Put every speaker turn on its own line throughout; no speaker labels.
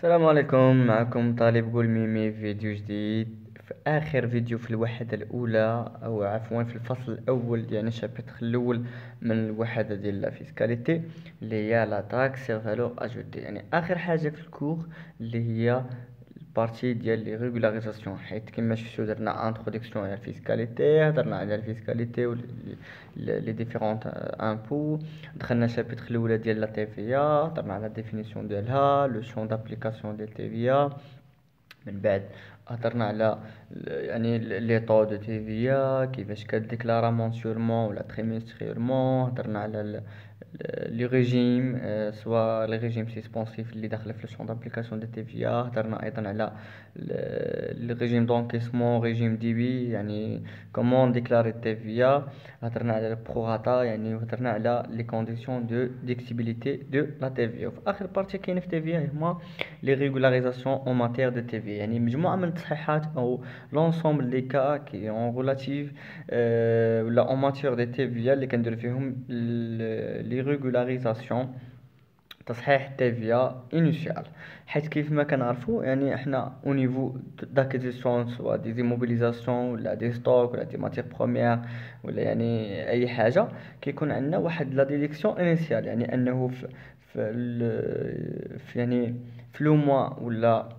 السلام عليكم، معكم طالب قول ميمي في فيديو جديد. في آخر فيديو في الوحدة الأولى أو عفوا في الفصل الأول، يعني الشابتر الأول من الوحدة ديال لا فيسكاليتي اللي هي لا تاكس سير فالور أجوتي، يعني آخر حاجة في الكور اللي هي البارتي ديال لي ريغولاريزاسيون، حيت كيما شفتو درنا انتروداكسيون على الفيسكاليتي، هضرنا على الفيسكاليتي و لي ديفيرونت امبو. دخلنا الشابتر الاولى ديال لا تي في ا، هضرنا على ديفينيسيون ديالها، لو شون دابليكاسيون ديال تي في ا. من بعد هضرنا على يعني لي طو دو تي في ا، كيفاش كديكلارا مونسيورمون ولا تريمستريورمون. هضرنا على لي ريجيم، سوا لي ريجيم سسبونسيف اللي داخله في الشون دابليكاسيون دي تي في ا. هضرنا ايضا على لي ريجيم دونكيسمون، ريجيم دي بي، يعني كومون ديكلاري تي في ا. هضرنا على البروغاتا يعني، وهضرنا على لي كونديسيون دو ديكسيبيليتي دو لا تي في ا. وفي اخر بارتي كاينه في تي في ا هما لي ريغولاريزاسيون اون ماتير دو تي في، يعني مجموعه من التصحيحات او لونسومبل لي كا كي اون ريلاتيف ولا اون ماتير دي تي في اللي كندير فيهم لي ريغولاريزاسيون، تصحيح تي في انيشيال. حيت كيف ما كنعرفوا يعني احنا او نيفو داكيزيسيون، سوا دي زيموبيليزاسيون ولا دي ستوك ولا دي ماتير بروميير ولا يعني اي حاجه، كيكون عندنا واحد لا ديديكسيون انيشيال، يعني انه في يعني في لو موا ولا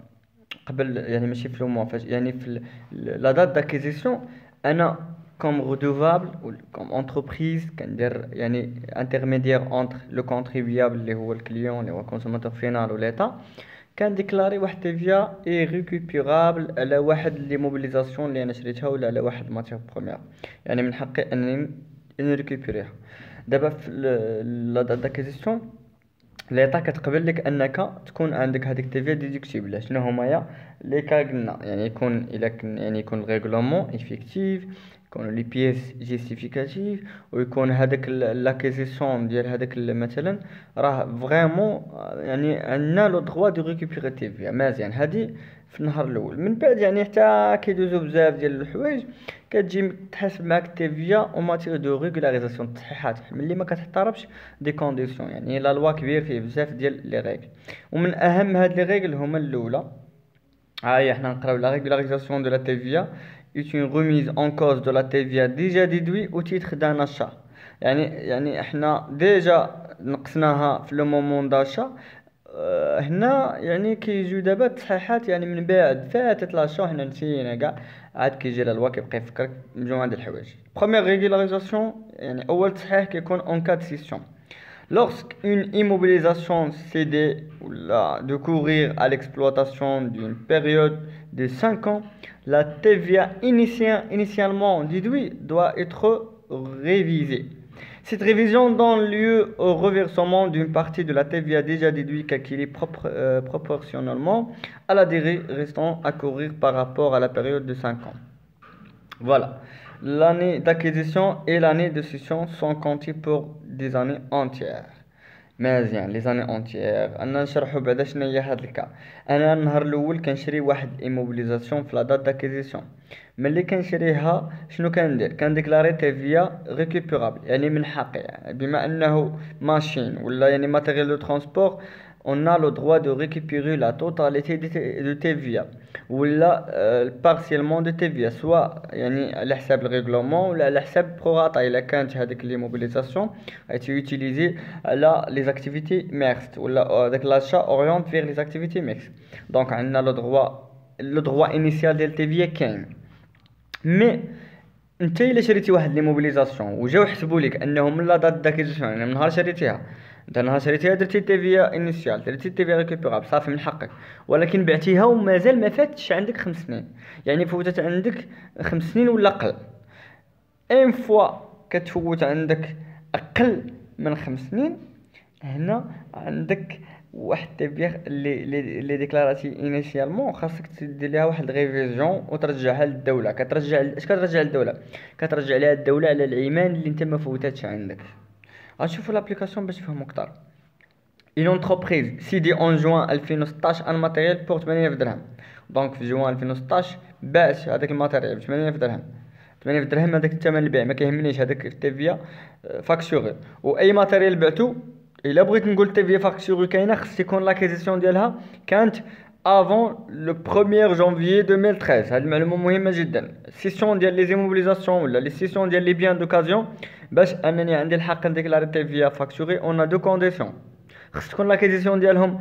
قبل، يعني ماشي في لو موا، يعني في لا دات داكيزيسيون. انا كوم ريدوفابل ou كوم انتربريز كندير يعني انترميديير انتر لو كونتريبيابل اللي هو الكليون اللي هو الكونسوماتور فينال وليتا، كان ديكلاري واحد تيفيا اي ريكوبيرابل على واحد لي موبيليزاسيون اللي انا شريتها ولا على واحد ماتير بروميير، يعني من حقي انني نريكوبيريها. دابا في لا دات داكيزيسيون ليطا كتقبل لك انك تكون عندك هذيك تي في ديدكتيبل. شنو هما يا لي كا قلنا؟ يعني يكون الا كان يعني يكون الريغلومون افيكتيف، يكون لي بيس جيستيفيكاتيف، ويكون هذاك لاكيزيسيون ديال هذاك مثلا راه فريمون يعني عندنا لو دروا دو ريكوبيري تي في. مزيان هذه في النهار الاول. من بعد يعني حتى كيدوزو بزاف ديال الحوايج كتجي تحسب معاك التيفيا او ماتير دو ريغولاريزاسيون، التصحيحات ملي ما كتحترمش دي كونديسيون، يعني لا لوا كبير فيه بزاف ديال لي ريغل. ومن اهم هاد لي ريغل هما الاولى، هاهي حنا نقراو لا ريغولاريزاسيون دو لا TVA est une remise en cause de la TVA déjà déduite au titre d'un achat. يعني احنا ديجا نقصناها في لو مومون داشا. هنا يعني كيجيو دابا تصحيحات، يعني من بعد فاتت لاشا وحنا نسينا كاع، عاد كيجي لا لوا كيبقى يفكرك مجموعه ديال الحوايج. بروميير ريغولاريزاسيون يعني اول تصحيح كيكون اون كاد سيسيون. Lorsqu'une immobilisation cédée ou de courir à l'exploitation d'une période de 5 ans, la TVA initialement déduite doit être révisée. Cette révision donne lieu au reversement d'une partie de la TVA déjà déduite calculée proportionnellement à la durée restant à courir par rapport à la période de 5 ans. Voilà. L'année d'acquisition et l'année de cession sont comptées pour des années entières. مزيان لي زاني اونتيير. انا نشرحو بعدا شنو هي هاد الكا. انا النهار الاول كنشري واحد ايموبيليزاسيون في لا دات داكيزيسيون. ملي كنشريها شنو كندير؟ كنديكلاري تيفيا ريكوبيرابل، يعني من حقي، يعني بما انه ماشين ولا يعني ماتيريال دو ترونسبور، on a le droit de récupérer la totalité de TVA ولا partiellement de TVA، سواء يعني على حساب الريغلومون ولا على حساب بروراتا الا كانت هذيك لي موبيليزاسيون ايتي يوتيليزي على لي زاكتيفيتي ميكست ولا داك لاشا اورينت فيغ لي زاكتيفيتي ميكست. دونك عندنا لو دروا انيسيال ديال TVA كاين. مي انت الا شريتي واحد لي موبيليزاسيون وجاو حسبوا لك انه من لا دات داكيزيسيون، يعني من نهار شريتيها، انت نهار شريتيها درتي تيفيا انيسيال، درتي تيفيا ريكوبيرابل، صافي من حقك. ولكن بعتيها ومازال ما فاتش عندك 5 سنين، يعني فوتت عندك 5 سنين ولا قل. ان فوا كتفوت عندك اقل من 5 سنين، هنا عندك واحد التبيير اللي ديكلاراتي انيسيالمون، خاصك تدير ليها واحد ريفيزيون وترجعها للدوله. اش كترجع للدوله؟ كترجع ليها الدوله على العيمان اللي انت ما فوتاتش عندك. غنشوفوا لابليكاسيون باش تفهموا اكثر. Une entreprise cédée en juin 2016 un matériel pour 8000 درهم. دونك في جوان 2016 باعت هذاك الماتيريال ب 8000 درهم. 8000 درهم هذاك الثمن البيع، ما كيهمنيش هذاك التيفيا فاكتوري. واي ماتيريال بعتو الا بغيت نقول تي في فاكتوري كاينه، خص يكون لاكيزيسيون ديالها كانت افون لو 1 جانفيي 2013. هاد المعلومه مهمه جدا. السيسيون ديال لي زيموبيليزاسيون ولا لي سيسيون ديال لي بيان دوكازيون، باش انني عندي الحق نديكلاري تي في فاكتوري اون دو كونديسيون. خص تكون لاكيزيسيون ديالهم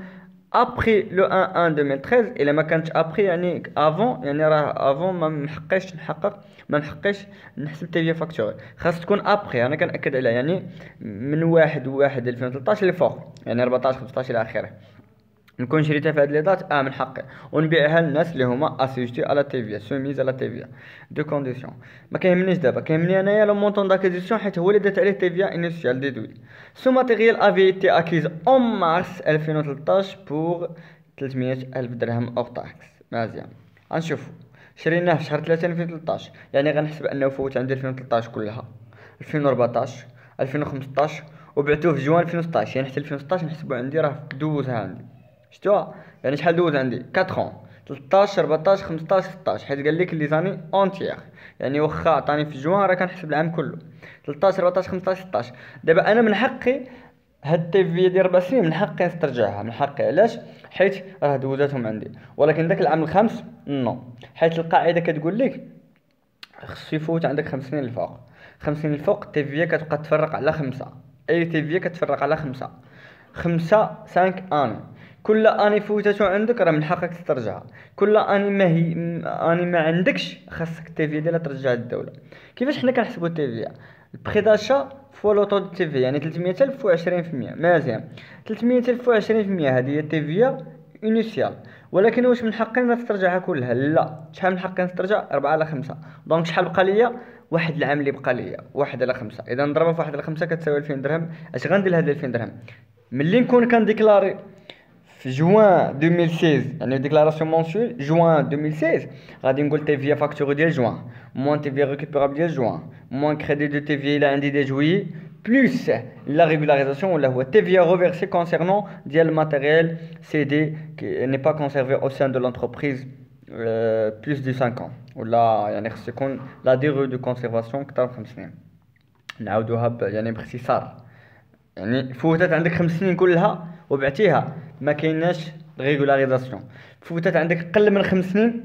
ابري لو 1 2013. الا ما كانتش ابري يعني افون، يعني راه افون ما محقيش نحقق، ما نحقيش نحسب تي في فاكتوري. خاص تكون ابري، انا كنأكد عليها، يعني من 1 2013 لفوق، يعني 14 15 الى اخره. نكون شريتها في هاد لي دات من حقي ونبيعها للناس اللي هما اسيجتي على تي في، سوميز على تي في. دو كونديسيون ما كيهمنيش دابا، كيهمني انايا لو مونطون داكيزيسيون، حيت هو اللي درت عليه تي في انيسيال ديدوي. سو ماتيريال افي تي اكيز اون مارس 2013 بور 300 الف درهم اور تاكس. مزيان، غنشوفو شريناه في شهر 3 2013، يعني غنحسب انه فوت عندي 2013 كلها، 2014 2015 وبعتوه في جوان 2016، يعني حتى 2016 نحسبو عندي راه دوزها عندي. شفتوها؟ يعني شحال دوز عندي 4 13 14 15 16، حيت قال لك لي زاني اونتيير، يعني واخا عطاني في جوان راه كنحسب العام كله 13 14 15 16. دابا انا من حقي هاد التيفيه ديال 4 سنين من حقي نسترجعها، من حقي. علاش؟ حيت راه دوزاتهم عندي. ولكن داك العام الخامس نو، حيت القاعده كتقول لك خصو يفوت عندك 5 سنين الفوق. 5 سنين الفوق التيفيه كتبقى تفرق على 5، اي تيفيه كتفرق على 5 5 اني. كل اني فوتاتو عندك راه من حقك تسترجعها. كل اني ما هي اني ما عندكش، خاصك التيفيه ديالها ترجعها للدوله. كيفاش حنا كنحسبوا التيفيه؟ البري داشا فوا لو طو دو تيفي، يعني 300,000 و 20%. مزيان، 300,000 و 20% هذه هي التيفيه انيسيال. ولكن واش من حقي نسترجعها كلها؟ لا. شحال من حقي نسترجع؟ 4 على 5. دونك شحال بقى ليا؟ واحد العام اللي بقى ليا 1 على 5. اذا نضربها في 1 على 5 كتساوي 2000 درهم. اش غندير لهاد 2000 درهم؟ ملي نكون كنديكلاري في جوان 2016، يعني ديكلاراسيون مونسيول جوان 2016، غادي نقول تي في فاكتور ديال جوان موان تي في ريكوبيرابل ديال جوان موان كريدي دو تي في الا عندي دي جويي بلوس لا ريغولاريزاسيون ولا هو تي في ريفيرسي كونسيرنون ديال الماتيريال سي دي كي ني با كونسيرفي او سان دو لونتربريز بلوس دو 5 ans، ولا يعني خص يكون لا ديرو دو كونسيرفاسيون كثر من 5 سنين. نعاودوها يعني باختصار، يعني فوتات عندك 5 سنين كلها وبعتيها ما كايناش ريغولاريزاسيون. فوتات عندك اقل من 5 سنين،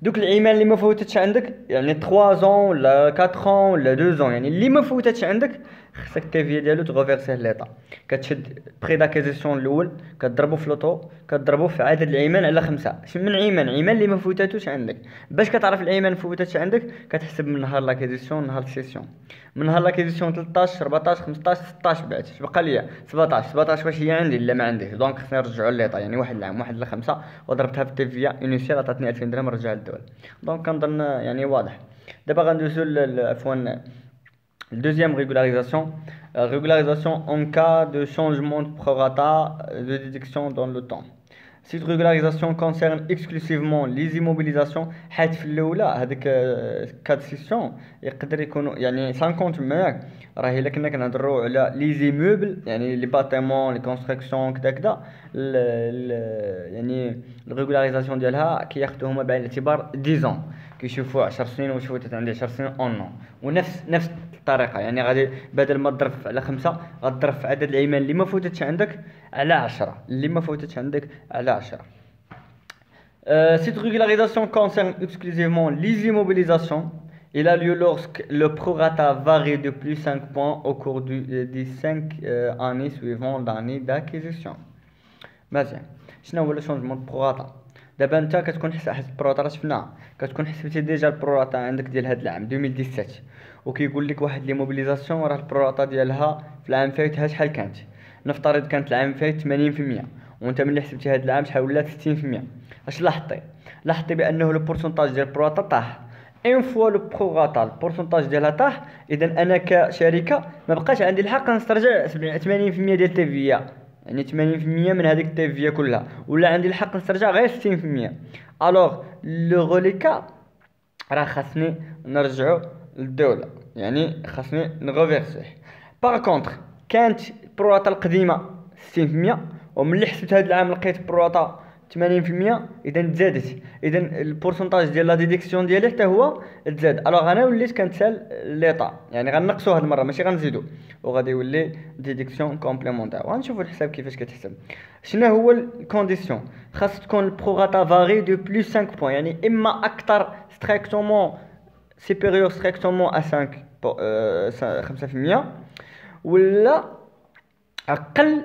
دوك العيمان اللي ما فوتتش عندك يعني 3 زون ولا 4 ولا 2 زون، يعني اللي ما فوتتش عندك خصك التيفيه ديالو تغوفيرسيه ليطا. كتشد بري داكيزيسيون الاول كضربو في لوطو، كضربو في عدد العيمان على 5. من عيمان اللي ما فوتاتوش عندك. باش كتعرف العيمان فوتاتش عندك كتحسب من نهار لاكيزيسيون نهار السيسيون. من نهار لاكيزيسيون 13 14 15 16 بعت بقى ليا 17 واش هي عندي لا ما عنديش. دونك خصني نرجعو ليطا، يعني واحد العام 1 على 5 وضربتها في التيفيه انيسيال عطاتني 2000 درهم رجعها للدوله. دونك كنظن يعني واضح. دابا غندوزو عفوا deuxième régularisation, régularisation en cas de changement de prorata de déduction dans le temps. Cette régularisation concerne exclusivement les immobilisations. حيت في الاولى هذيك كاد سيسيون يقدر يكونوا يعني 50 معاك. راه الا كنا كنهضروا على لي زيموبل يعني لي باتيمون لي كونستركسيون كذا كذا، يعني الريغولاريزاسيون ديالها كياخذوه هما بعين الاعتبار 10 ans، كيشوفوا 10 سنين واش فوتت عندي 10 سنين اون نو. ونفس الطريقه، يعني غادي بدل ما تضرب على 5 غتضرب في عدد الايمان اللي ما فوتتش عندك على 10، اللي ما فوتتش عندك على 10. Cette régularisation concerne exclusivement les immobilisations. Il a lieu lorsque le prorata varie de plus 5 points au cours des 5 années suivant l'année d'acquisition. مزيان، شنو هو لو شونجمون بروراتا؟ دابا انت كتكون حسبت البروراتا، راه شفناها، كتكون حسبتي ديجا البروراتا عندك ديال هاد العام 2017، وكيقول لك واحد لي موبيليزاسيون راه البروراتا ديالها في العام فايت شحال كانت. نفترض كانت العام فايت 80%، وانت ملي حسبتي هاد العام شحال ولات 60%. اش لاحظتي بانه لو بورسونتاج ديال البروراتا طاح. اون فوا لو بروراتا البورسونتاج ديالها طاح، اذا انا كشركه ما بقاش عندي الحق نسترجع 80% ديال التيفيه، يعني 80% من هذيك التيفيه كلها، ولا عندي الحق نسترجع غير 60%. الوغ لو غوليكا راه خاصني نرجعو للدوله، يعني خاصني نغوفيرسيه. باغ كونطخ كانت البروراتا القديمه 60%، وملي حسبت هذا العام لقيت البروراتا 80%، اذا تزادت، اذا البورسونتاج ديال لا ديديكسيون ديالي حتى هو تزاد. الوغ انا وليت كنتسال ليطا، يعني غنقصو هاد المره ماشي غنزيدو، وغادي يولي ديديكسيون كومبليمونتير. وغنشوفو الحساب كيفاش كتحسب. شنو هو الكونديسيون؟ خاص تكون البروغاتا فاري دو بلس 5 بوين، يعني اما اكثر ستريكتومون سيبيريور ستريكتومون ا 5%، ولا اقل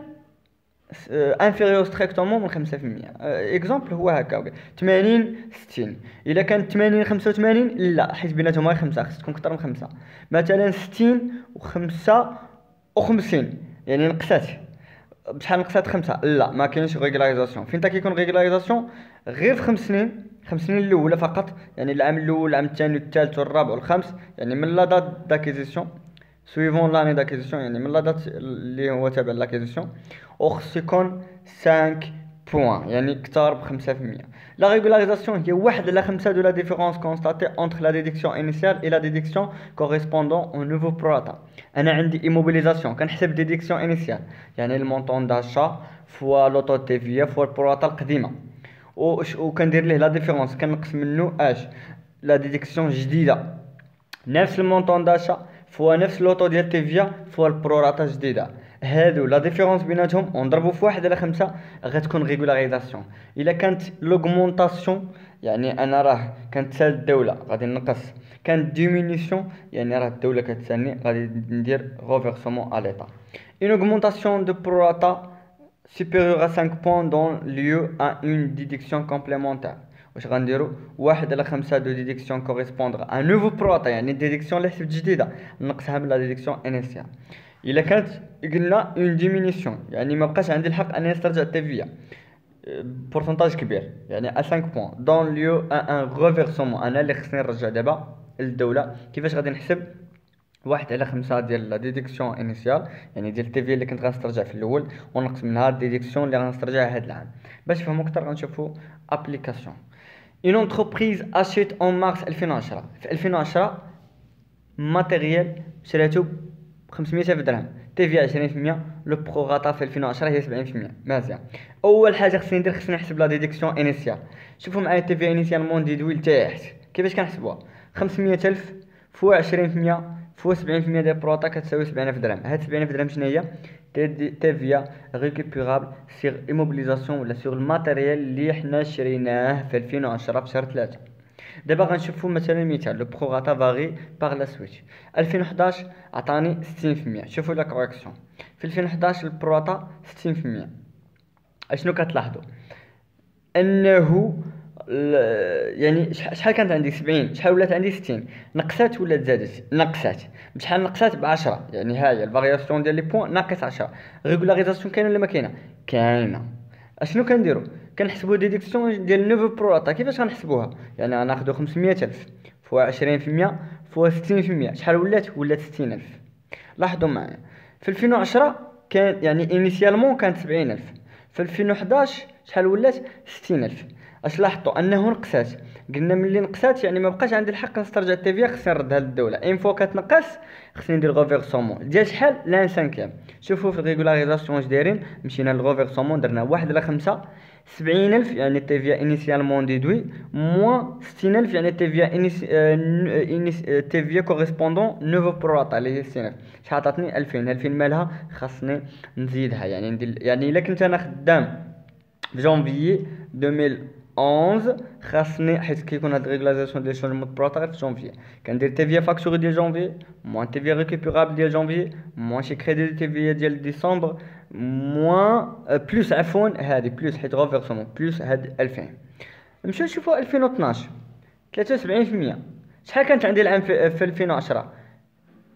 انفيريور ستريكتومون من 5%. اكزومبل هو هكا 80 60. الا كانت 80 85 لا، حيت بيناتهم غير 5، خص تكون اكثر من 5. مثلا 60 و55 يعني نقصات بشحال؟ نقصات 5. لا، ما كاينش ريغولاريزاسيون. فين تا كيكون ريغولاريزاسيون؟ غير في 5 سنين، 5 سنين الاولى فقط، يعني العام الاول العام الثاني والثالث والرابع والخامس، يعني من لا دات داكيزيسيون سويفون لاني داكيزيسيون، يعني من لا دات اللي هو تابع لاكيزيسيون. وخص يكون 5 بوان، يعني اكثر ب 5%. لا ريغولاريزاسيون هي 1 على 5 دو لا ديفيرونس كونستاتي انتر لا ديديكسيون انيسيال اي لا ديديكسيون كوريسبوندون او نوفو بروراتا. انا عندي ايموبيليزاسيون، كنحسب ديديكسيون انيسيال يعني المونطون داشا فوا لوطو تي في فوا البروراتا القديمه، وكندير ليه لا ديفيرونس، كنقص منه اش لا ديديكسيون جديده، نفس المونطون داشا فوا نفس لوطو ديال تيفيا فوا البروراتا جديده. هادو لا ديفيرونس بيناتهم ونضربو في 1 على 5 غتكون ريغولاريزاسيون. الا كانت لوغمونطاسيون يعني انا راه كنتسال الدوله غادي نقص، كانت ديمينيسيون يعني راه الدوله كتسالني غادي ندير غوفيرسمون ا ليطا. اون اوغمونطاسيون دو بروراتا supérieur à 5 points donne lieu à une déduction complémentaire. واش غنديرو؟ 1 على 5 دو ديديكسيون كوريسبوندر ان نوفو بروطا، يعني ديديكسيون اللي حسبت جديده نقصها من لا ديديكسيون انيسيال. الا كانت قلنا اون ديمينيسيون يعني ما بقاش عندي الحق اني نسترجع التيفيا بورسونتاج كبير يعني ا 5 بوين دون ليو ان غوفيرسمون، انا اللي خصني نرجع دابا للدوله. كيفاش غادي نحسب؟ 1 على 5 ديال لا ديديكسيون انيسيال يعني ديال التيفيا اللي كنت غنسترجع في الاول، ونقص منها الديديكسيون اللي غنسترجعها هذا العام. باش نفهمو اكثر غنشوفو ابليكاسيون. اون انتربريز اشيت اون مارس 2010. في 2010 ماتيريال شريتو ب 500,000 درهم، تيفيا 20%، لو بروغاتا في 2010 هي 70%. مزيان. اول حاجه خصني ندير خصني نحسب لا ديديكسيون انيسيال. شوفوا معايا التيفيا انيسيال مون ديدوي لتحت كيفاش كنحسبوها؟ 500,000 فوا 20% فوا 70% ديال بروطا كتساوي 70,000 درهم. هاد 70,000 درهم شنو هي؟ تيفيا ريكوبيرابل سيغ ايموبيليزاسيون ولا سيغ الماتيريال اللي حنا شريناه في 2010 في شهر 3. دابا غنشوفو مثلا مثال لو بروغاتا فاري باغ لا سويت. 2011 عطاني 60%. شوفوا لا كوريكسيون في 2011 البروطا 60%. اشنو كتلاحظوا؟ انه يعني شحال كانت عندي 70 شحال ولات عندي 60، نقصات ولا تزادت؟ نقصات. بشحال نقصات؟ ب10، يعني ها هي الفارياسيون ديال لي بوين ناقص 10. ريغولاريزاسيون كاينه ولا ما كاينه؟ كاينه. اشنو كنديرو؟ كنحسبوا ديديكسيون ديال نوفو بروطا. كيفاش غنحسبوها؟ يعني غناخذوا 500,000 فوا 20% فوا 60%، شحال ولات 60,000. لاحظوا معايا في 2010 كان يعني انيسيالمون كانت 70,000، في 2011 شحال ولات؟ 60,000. اش لاحظتوا؟ انه نقصات. قلنا ملي نقصات يعني ما بقاش عندي الحق نسترجع التيفيا، خصني نردها للدوله. ان فوا كتنقص خصني ندير غوفيرسومون ديال شحال؟ لان 5. شوفوا في الريغولاريزاسيون اش دايرين؟ مشينا للغوفيرسومون درنا 1 على 5 70,000 يعني التيفيا انيسيالمون ديدوي موان 60,000 يعني التيفيا كوريسبوندون نوفو بروطا اللي هي 60,000. شحال عطاتني؟ 2000. 2000 مالها خاصني نزيدها، يعني ندير يعني الا كنت انا خدام في جونفيي 2011 خاصني حيت كيكون هاد ريغولاريزاسيون ديال شونجمون بروطا غير في جونفيي كندير تيفيا فاكتوري ديال جونفيي موان تيفيا ريكوبيرابل ديال جونفيي موان شي كريدي ديال تيفيا ديال ديسمبر موان بلوس عفوا هادي بلوس حيت غوفيرسمون بلوس هاد 2000. نمشيو نشوفو 2012 73%. شحال كانت عندي العام في 2010؟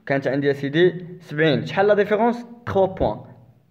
كانت عندي اسيدي 70. شحال لا ديفيرونس؟ 3 بوين.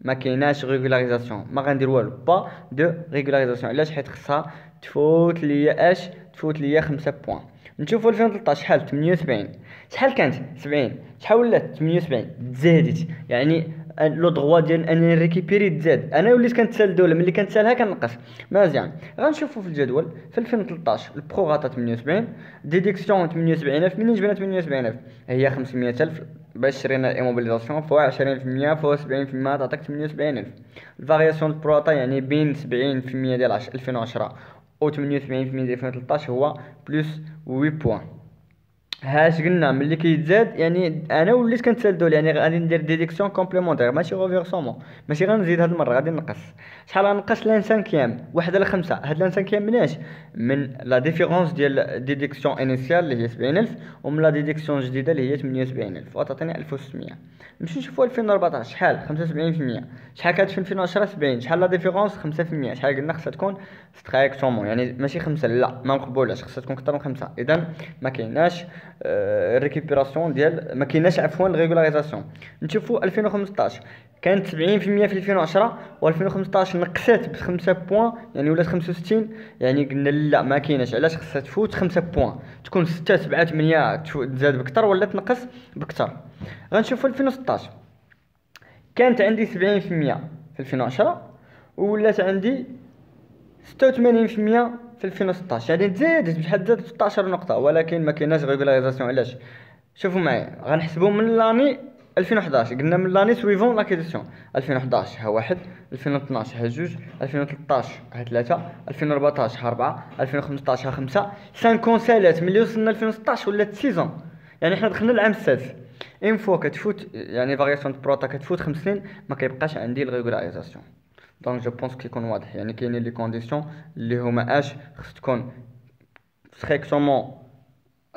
ما كايناش ريغولاريزاسيون، ما غندير والو با دو ريغولاريزاسيون. علاش؟ حيت خصها تفوت ليا تفوت ليا 5 بوين. نشوفوا 2013 شحال؟ 78. شحال كانت؟ 70. شحال ولات؟ 78. تزادت، يعني لو دغوا ديال انني ريكيبيري تزاد. انا وليت كنتسال الدوله ملي كنتسالها كنقص. مزيان. غنشوفوا في الجدول في 2013 البروغاتا 78 ديديكسيون 78,000. منين جبنا 78,000؟ هي 500,000 باش شرينا الايموبيليزاسيون فوا 20% فوا 70% تعطيك 78 ألف. الفارياسيون البروطا يعني بين 70% ديال 2010 و 78% ديال 2013 هو بلس 8 بوان. هاش قلنا ملي كيتزاد يعني انا وليت كنتسالدو يعني غادي ندير ديديكسيون كومبليمونتير ماشي غوفيرسومون، ماشي غنزيد هاد المره غادي نقص. شحال غنقص؟ لان سانكيام 1 على 5. هاد لان سانكيام مناش من لا ديفيرونس ديال ديديكسيون انيسيال اللي هي 70000 ومن لا ديديكسيون جديده اللي هي 78000 وتعطيني 1600. نمشيو نشوفوا 2014 شحال 75%، شحال كانت في 2010 70، شحال لا ديفيرونس 5%. شحال قلنا خصها تكون سترايكتومون يعني ماشي 5 لا ما مقبولاش، خصها تكون اكثر من 5. اذا ما كايناش ريكوبيراسيون ديال ما كايناش عفوا ريغولاريزاسيون. نشوفوا 2015 كانت 70% في 2010 و2015 نقصات ب 5 بوان يعني ولات 65. يعني قلنا لا ما كايناش، علاش خصها تفوت 5 بوان تكون 6 7 8 تزاد بكثر ولا تنقص بكثر. غنشوفوا 2016 كانت عندي 70% في 2010 ولات عندي 86% في 2016 يعني تزادت بشحال تزادت 16 نقطة، ولكن ما كايناش ريغولاريزاسيون. علاش؟ شوفوا معايا غنحسبوا من لاني 2011 قلنا من لاني سويفون لاكيزيسيون. 2011 ها واحد، 2012 ها جوج، 2013 ها ثلاثة، 2014 ها 4، 2015 ها 5. 5 سالات ملي وصلنا 2016 ولات 6 يعني حنا دخلنا العام السادس. اون فوا كتفوت يعني فارياسيون دو بروتا كتفوت 5 سنين ما كيبقاش عندي الريغولاريزاسيون. دونك جو بونس كيكون واضح يعني كاينين لي كونديسيون اللي هما اش خص تكون ستريكتومون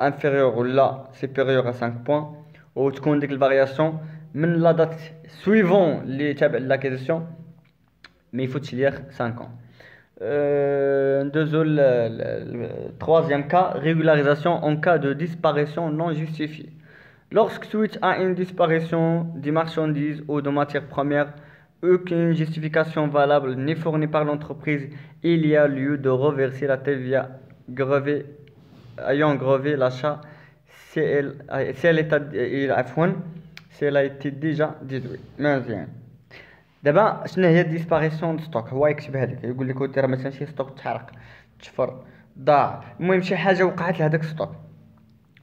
انفيريور ولا سيبيريور ا 5 بوين وتكون ديك الفارياسيون من لا دات سويفون اللي تابع لاكيزيسيون ما يفوتش ليا 5 ans. ندوزو le troisième cas, régularisation en cas de disparition non justifiée. Lorsque suite à une disparition des marchandises ou de matières premières, aucune justification valable n'est fournie par l'entreprise, il y a lieu de reverser la TVA ayant grevé l'achat si elle a été déjà déduite. مزيان. دابا شنو هي ديسباريسيون دو ستوك؟ هو يكتبها لك يقول لك ودي راه مثلا شي ستوك تحرق تشفر ضاع، المهم شي حاجه وقعت لهذاك ستوك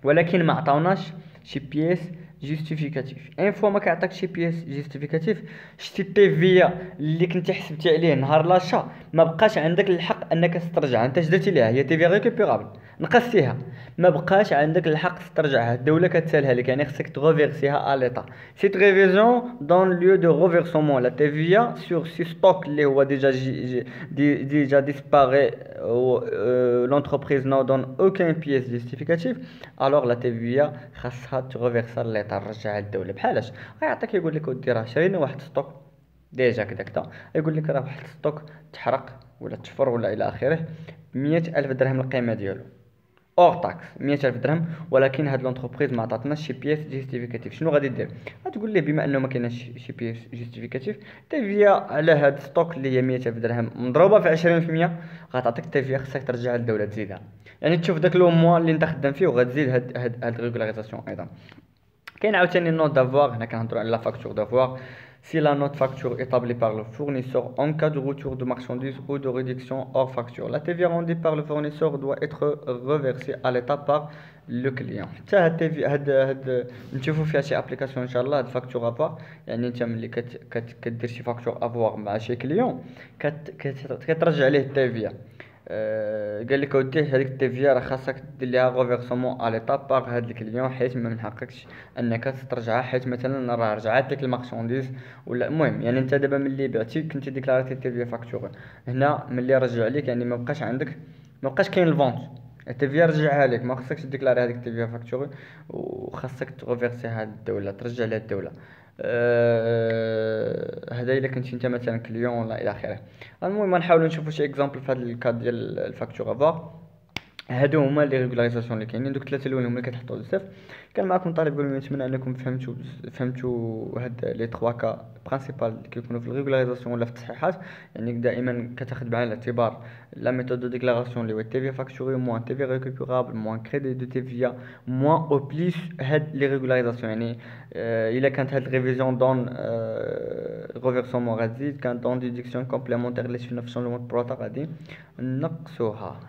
ولكن ما عطاوناش شي بيس جوستيفيكاتيف. ان فوا ما كيعطيك شي بيس جوستيفيكاتيف شتي التيفيا اللي كنتي حسبتي عليه نهار لاشا ما بقاش عندك الحق انك تسترجعها. انت درتي ليها هي تيفيا ريكوبيرابل نقصتيها ما بقاش عندك الحق تسترجعها، الدوله كتسالها لك يعني خصك تغوفيرسيها ا ليطا. سيت ريفيزيون دون ليو دو غوفيرسمون لا تيفيا سور سي ستوك اللي هو ديجا ديسباري l'entreprise n'a donne aucun pièce justificatif alors la TVA خاصها تغوفيرسا ليطا نرجعها للدوله. بحالاش غيعطيك يقول لك ودي راه شرينا واحد ستوك ديجا كدا يقول لك راه واحد ستوك تحرق ولا تشفر ولا الى اخره 100,000 درهم القيمه ديالو اور تاكس 100,000 درهم، ولكن هاد لونتربريز ما عطاتناش شي بيس جوستيفيكاتيف. شنو غادي دير؟ غتقول ليه بما انه ما كايناش شي بيس جوستيفيكاتيف تيفيا على هاد ستوك اللي هي 100,000 درهم مضروبه في 20% غتعطيك تيفيا خصك ترجعها للدوله تزيدها. يعني تشوف داك لو موا اللي انت خدام فيه وغتزيد هاد ريغولاريزاسيون. ايضا كاين عاوتاني نوت دافوار، هنا كنهضروا على لا فاكتور دافوار. Si la note facture établie par le fournisseur en cas de retour de marchandises ou de réduction hors facture, la TVA rendue par le fournisseur doit être reversée à l'État par le client. حتى هاد التيفي هاد نشوفوا فيها شي ابليكاسيون ان شاء الله. هاد فاكتور افوار يعني انت ملي كدير شي فاكتور افوار مع شي كليون كترجع ليه التيفيا. قال لك اودي هذيك التيفيا راه خاصك دير ليها غوفيرسمون ا ليطا باغ هاد الكليون حيت ما من حقكش انك تسترجعها حيت مثلا راه رجعات لك المارشانديز ولا المهم. يعني انت دابا ملي بعتي كنتي ديكلاريتي التيفيا فاكتور هنا ملي رجع لك يعني ما بقاش عندك ما بقاش كاين الفونت التيفيا رجعها لك ما خصكش ديكلاري هذيك التيفيا فاكتور وخاصك تغوفيرسيها للدوله ترجع لها الدوله. هذا الا كنتي انت مثلا كليون ولا الى اخره. المهم نحاولوا نشوفوا شي اكزامبل في هذا الكاد ديال الفاكتور افوار. هادو هما لي ريغولاريزاسيون اللي كاينين دوك ثلاثه الاولين هما اللي كتحطوا بزاف. كان معكم طالب قولوا نتمنى انكم فهمتوا هاد لي 3 كا برينسيبال اللي كيكونوا في الريغولاريزاسيون ولا في التصحيحات. يعني دائما كتاخذ بعين الاعتبار لا ميثود دو ديكلاراسيون اللي هو تيفيا فاكتوري موان تيفيا ريكوبيرابل موان كريدي دو تيفيا موان او بليس هاد لي ريغولاريزاسيون. يعني الا كانت هاد الريفيزيون دون غوفيرسمون غتزيد كانت دون ديديكسيون كومبليمونتير اللي شفنا في شونجمون بروتا غادي نقصوها.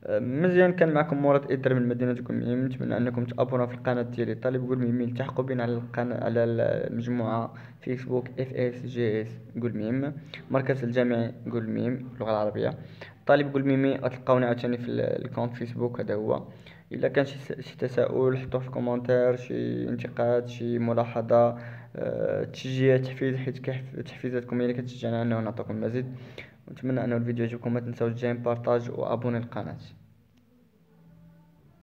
مزيان، كان معكم مراد إدر من مدينة كلميم. نتمنى أنكم تابوناو في القناة ديالي طالب كلميم، التحقوا بنا على القناة على المجموعة فيسبوك اف اس جي اس كلميم، مركز الجامعي كلميم اللغة العربية. طالب كلميمي غتلقاوني عاوتاني في الكونت فيسبوك هذا هو. إلا كان شي تساؤل حطوه في الكومنتير، شي انتقاد، شي ملاحظة، تشجيع، تحفيز، حيت تحفيزاتكم هي اللي كتشجعنا انه نعطيكم المزيد. ونتمنى انه الفيديو يعجبكم. ما تنساوش جيم بارطاج وابوني القناة.